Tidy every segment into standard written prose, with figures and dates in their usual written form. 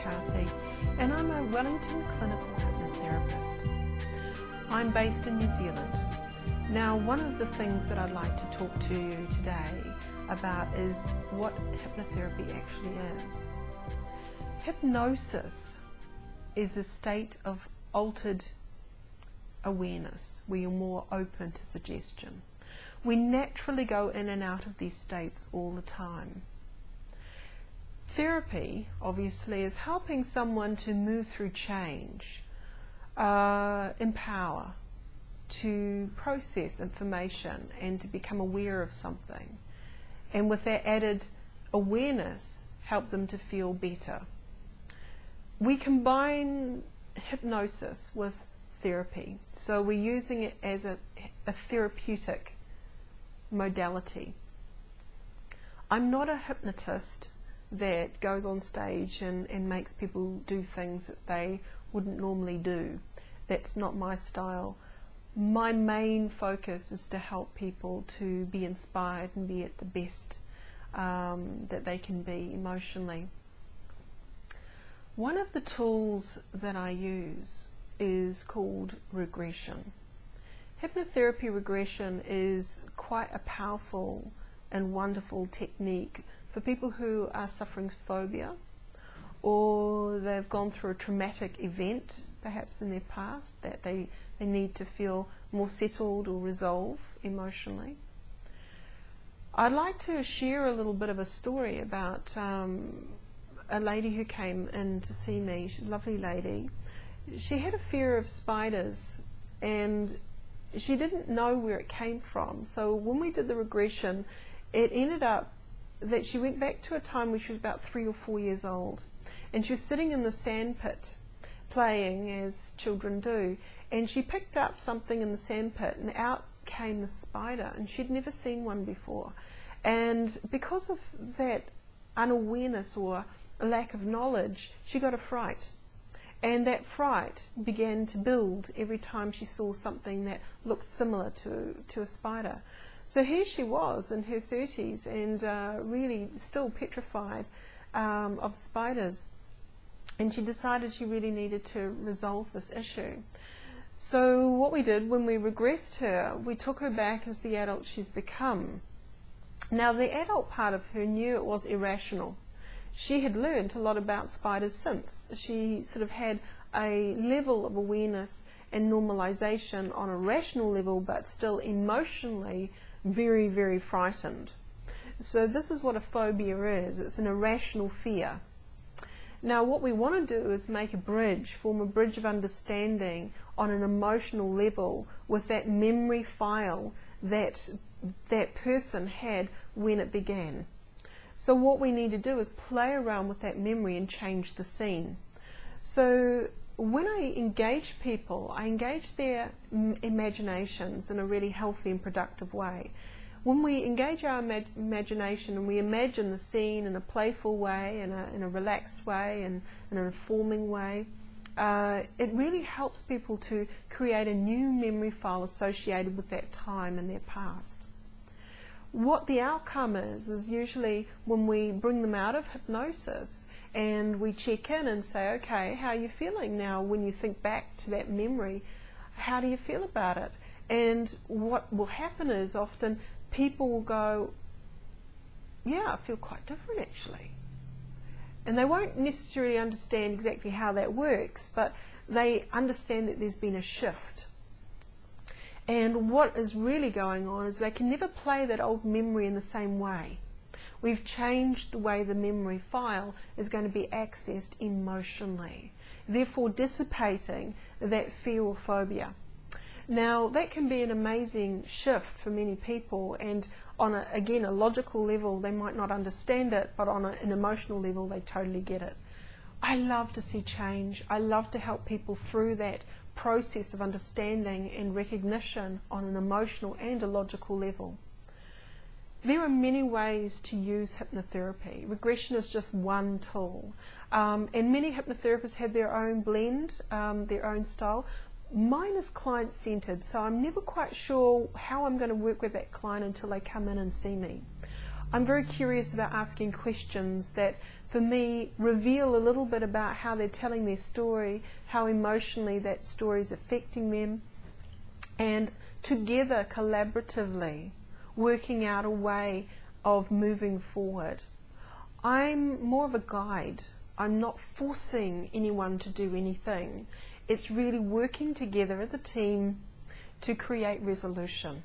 McCarthy, and I'm a Wellington clinical hypnotherapist. I'm based in New Zealand. Now, one of the things that I'd like to talk to you today about is what hypnotherapy actually is. Hypnosis is a state of altered awareness where you're more open to suggestion. We naturally go in and out of these states all the time. Therapy, obviously, is helping someone to move through change, empower, to process information and to become aware of something. And with that added awareness, help them to feel better. We combine hypnosis with therapy. So we're using it as a therapeutic modality. I'm not a hypnotist that goes on stage and makes people do things that they wouldn't normally do. That's not my style. My main focus is to help people to be inspired and be at the best that they can be emotionally. One of the tools that I use is called regression. Hypnotherapy regression is quite a powerful and wonderful technique for people who are suffering phobia, or they've gone through a traumatic event perhaps in their past that they need to feel more settled or resolve emotionally. I'd like to share a little bit of a story about a lady who came in to see me. She's a lovely lady. She had a fear of spiders and she didn't know where it came from. So when we did the regression, it ended up that she went back to a time when she was about 3 or 4 years old, and she was sitting in the sand pit playing as children do, and she picked up something in the sand pit and out came the spider, and she'd never seen one before. And because of that unawareness or a lack of knowledge, she got a fright. And that fright began to build every time she saw something that looked similar to a spider. So here she was in her 30s and really still petrified of spiders. And she decided she really needed to resolve this issue. So what we did when we regressed her, we took her back as the adult she's become. Now the adult part of her knew it was irrational. She had learned a lot about spiders since. She sort of had a level of awareness and normalization on a rational level, but still emotionally very, very frightened. So this is what a phobia is. It's an irrational fear. Now what we want to do is make a bridge, form a bridge of understanding on an emotional level with that memory file that that person had when it began. So what we need to do is play around with that memory and change the scene. So when I engage people, I engage their imaginations in a really healthy and productive way. When we engage our imagination and we imagine the scene in a playful way, in a relaxed way, and in an informing way, it really helps people to create a new memory file associated with that time in their past. What the outcome is usually when we bring them out of hypnosis and we check in and say, okay, how are you feeling now when you think back to that memory? How do you feel about it? And what will happen is often people will go, yeah, I feel quite different actually. And they won't necessarily understand exactly how that works, but they understand that there's been a shift. And what is really going on is they can never play that old memory in the same way. We've changed the way the memory file is going to be accessed emotionally, therefore dissipating that fear or phobia. Now that can be an amazing shift for many people, and on again a logical level they might not understand it, but on an emotional level they totally get it. I love to see change. I love to help people through that process of understanding and recognition on an emotional and a logical level. There are many ways to use hypnotherapy. Regression is just one tool, and many hypnotherapists have their own blend, their own style. Mine is client-centered, so I'm never quite sure how I'm going to work with that client until they come in and see me. I'm very curious about asking questions that for me, reveal a little bit about how they're telling their story, how emotionally that story is affecting them, and together, collaboratively, working out a way of moving forward. I'm more of a guide. I'm not forcing anyone to do anything. It's really working together as a team to create resolution.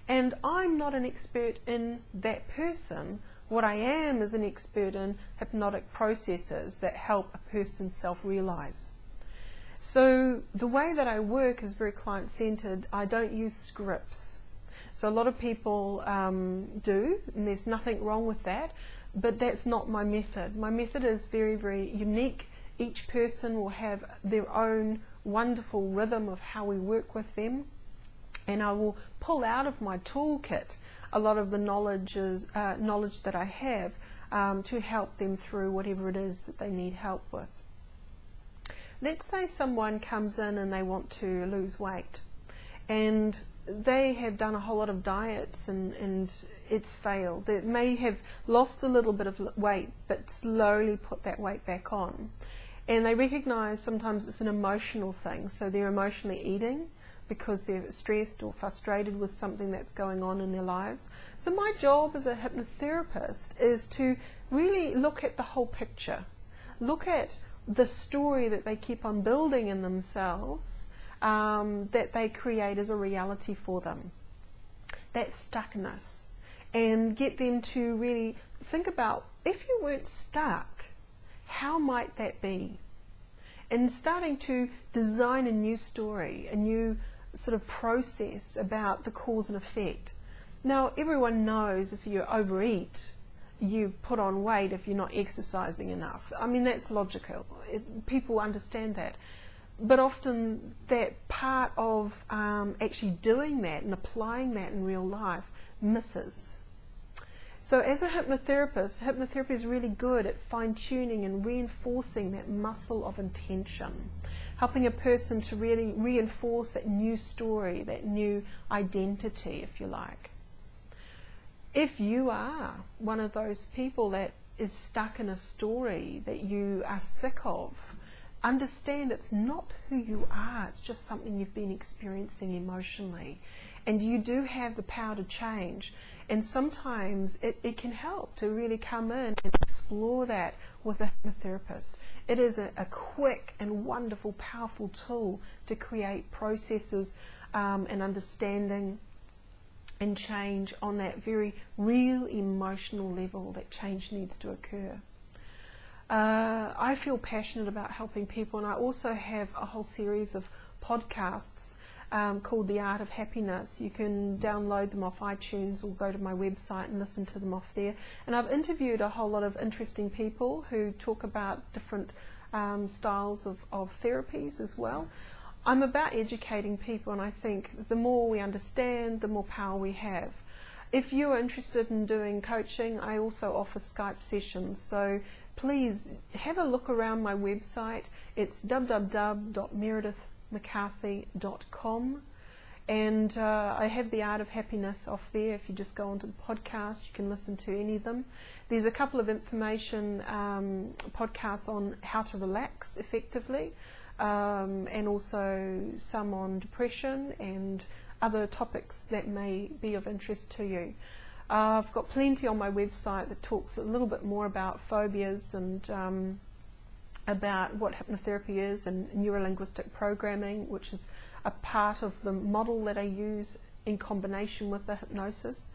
And I'm not an expert in that person. What I am is an expert in hypnotic processes that help a person self-realize. So the way that I work is very client-centered. I don't use scripts. So a lot of people do, and there's nothing wrong with that, but that's not my method. My method is very, very unique. Each person will have their own wonderful rhythm of how we work with them, and I will pull out of my toolkit a lot of the knowledge that I have to help them through whatever it is that they need help with. Let's say someone comes in and they want to lose weight, and they have done a whole lot of diets and it's failed. They may have lost a little bit of weight but slowly put that weight back on. And they recognize sometimes it's an emotional thing, so they're emotionally eating because they're stressed or frustrated with something that's going on in their lives. So my job as a hypnotherapist is to really look at the whole picture. Look at the story that they keep on building in themselves, that they create as a reality for them. That stuckness. And get them to really think about, if you weren't stuck, how might that be? And starting to design a new story, a new sort of process about the cause and effect. Now, everyone knows if you overeat, you put on weight if you're not exercising enough. I mean, that's logical. People understand that. But often that part of actually doing that and applying that in real life misses. So as a hypnotherapist, hypnotherapy is really good at fine-tuning and reinforcing that muscle of intention, helping a person to really reinforce that new story, that new identity, if you like. If you are one of those people that is stuck in a story that you are sick of, understand it's not who you are, it's just something you've been experiencing emotionally. And you do have the power to change. And sometimes it can help to really come in and explore that with a hypnotherapist. It is a quick and wonderful, powerful tool to create processes and understanding and change on that very real emotional level that change needs to occur. I feel passionate about helping people, and I also have a whole series of podcasts called The Art of Happiness. You can download them off iTunes or go to my website and listen to them off there. And I've interviewed a whole lot of interesting people who talk about different styles of therapies as well. I'm about educating people, and I think the more we understand, the more power we have. If you're interested in doing coaching, I also offer Skype sessions, so please have a look around my website. It's www.meredithmccarthy.com, and I have The Art of Happiness off there. If you just go onto the podcast, you can listen to any of them. There's a couple of information podcasts on how to relax effectively, and also some on depression and other topics that may be of interest to you. I've got plenty on my website that talks a little bit more about phobias and about what hypnotherapy is, and neurolinguistic programming, which is a part of the model that I use in combination with the hypnosis.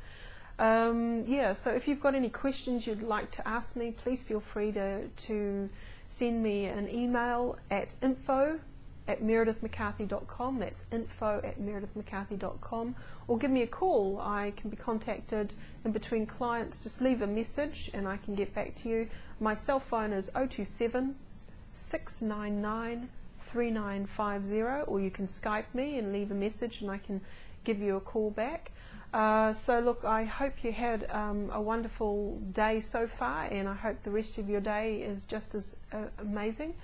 So if you've got any questions you'd like to ask me, please feel free to send me an email at info@meredithmccarthy.com. That's info@meredithmccarthy.com, or give me a call. I can be contacted in between clients. Just leave a message and I can get back to you. My cell phone is 027-699-3950, or you can Skype me and leave a message and I can give you a call back. So look, I hope you had a wonderful day so far, and I hope the rest of your day is just as amazing.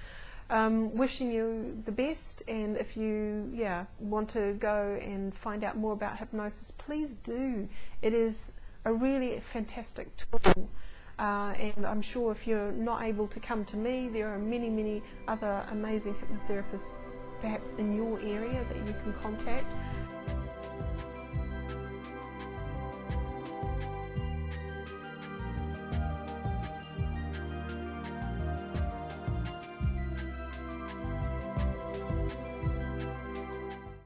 Wishing you the best, and if you want to go and find out more about hypnosis, please do. It is a really fantastic tool. and I'm sure if you're not able to come to me, there are many other amazing hypnotherapists perhaps in your area that you can contact.